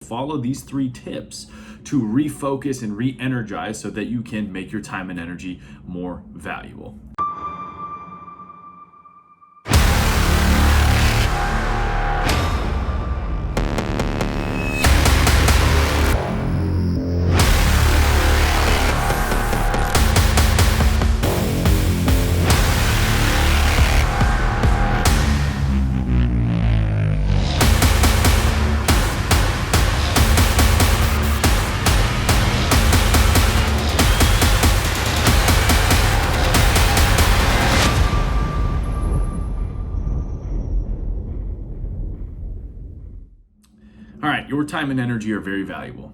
Follow these 3 tips to refocus and re-energize so that you can make your time and energy more valuable. All right, your time and energy are very valuable.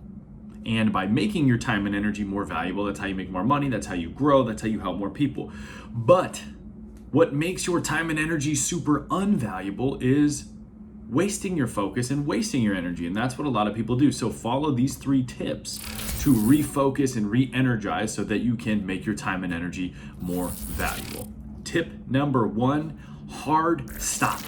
And by making your time and energy more valuable, that's how you make more money, that's how you grow, that's how you help more people. But what makes your time and energy super unvaluable is wasting your focus and wasting your energy. And that's what a lot of people do. So follow these 3 tips to refocus and re-energize so that you can make your time and energy more valuable. Tip number 1, hard stop.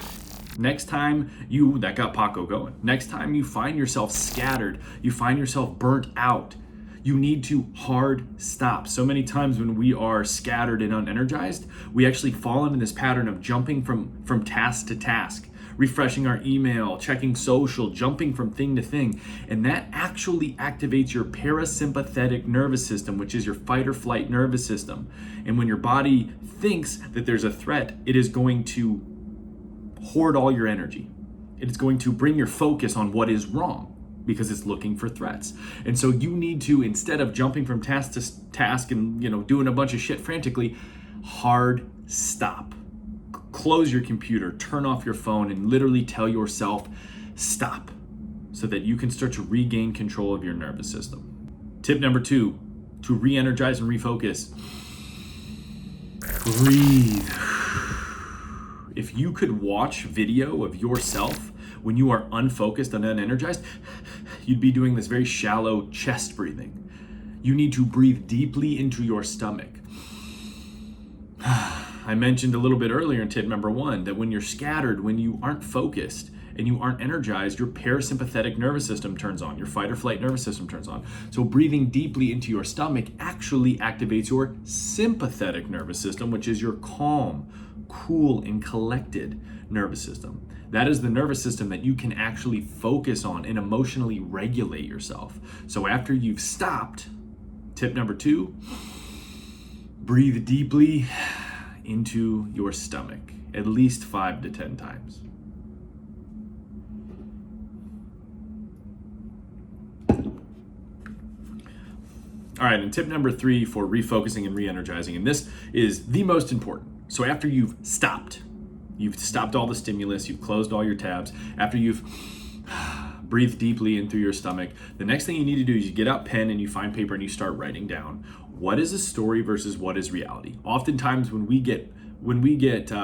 Next time that got Paco going. Next time you find yourself scattered, you find yourself burnt out, you need to hard stop. So many times when we are scattered and unenergized, we actually fall into this pattern of jumping from task to task, refreshing our email, checking social, jumping from thing to thing. And that actually activates your parasympathetic nervous system, which is your fight or flight nervous system. And when your body thinks that there's a threat, it is going to hoard all your energy. It's going to bring your focus on what is wrong because it's looking for threats. And so you need to, instead of jumping from task to task and doing a bunch of shit frantically, hard stop. Close your computer, turn off your phone, and literally tell yourself stop so that you can start to regain control of your nervous system. Tip number 2, to re-energize and refocus. Breathe. If you could watch video of yourself when you are unfocused and unenergized, you'd be doing this very shallow chest breathing. You need to breathe deeply into your stomach. I mentioned a little bit earlier in tip number 1 that when you're scattered, when you aren't focused and you aren't energized, your parasympathetic nervous system turns on, your fight or flight nervous system turns on. So breathing deeply into your stomach actually activates your sympathetic nervous system, which is your calm, cool, and collected nervous system. That is the nervous system that you can actually focus on and emotionally regulate yourself. So after you've stopped, tip number 2, breathe deeply into your stomach at least 5 to 10 times. All right, and tip number 3 for refocusing and re-energizing, and this is the most important. So after you've stopped all the stimulus, you've closed all your tabs, after you've breathed deeply in through your stomach, the next thing you need to do is you get out pen and you find paper and you start writing down what is a story versus what is reality. Oftentimes when we get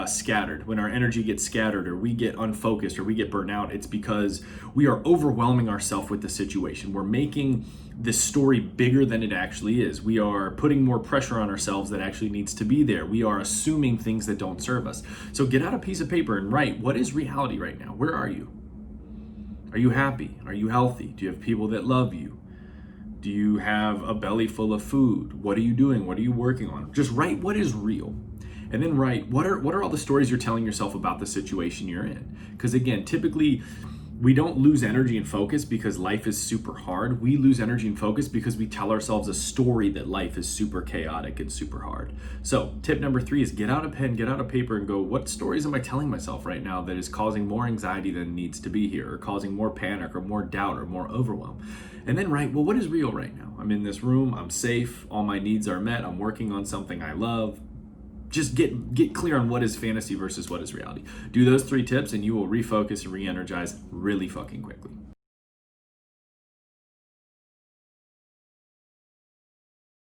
scattered, when our energy gets scattered or we get unfocused or we get burnt out, it's because we are overwhelming ourselves with the situation. We're making this story bigger than it actually is. We are putting more pressure on ourselves that actually needs to be there. We are assuming things that don't serve us. So get out a piece of paper and write, what is reality right now? Where are you? Are you happy? Are you healthy? Do you have people that love you? Do you have a belly full of food? What are you doing? What are you working on? Just write what is real. And then write, what are all the stories you're telling yourself about the situation you're in? Because again, typically we don't lose energy and focus because life is super hard. We lose energy and focus because we tell ourselves a story that life is super chaotic and super hard. So tip number 3 is get out a pen, get out a paper and go, what stories am I telling myself right now that is causing more anxiety than needs to be here, or causing more panic or more doubt or more overwhelm? And then write, well, what is real right now? I'm in this room, I'm safe, all my needs are met, I'm working on something I love. Just get clear on what is fantasy versus what is reality. Do those 3 tips and you will refocus and re-energize really fucking quickly.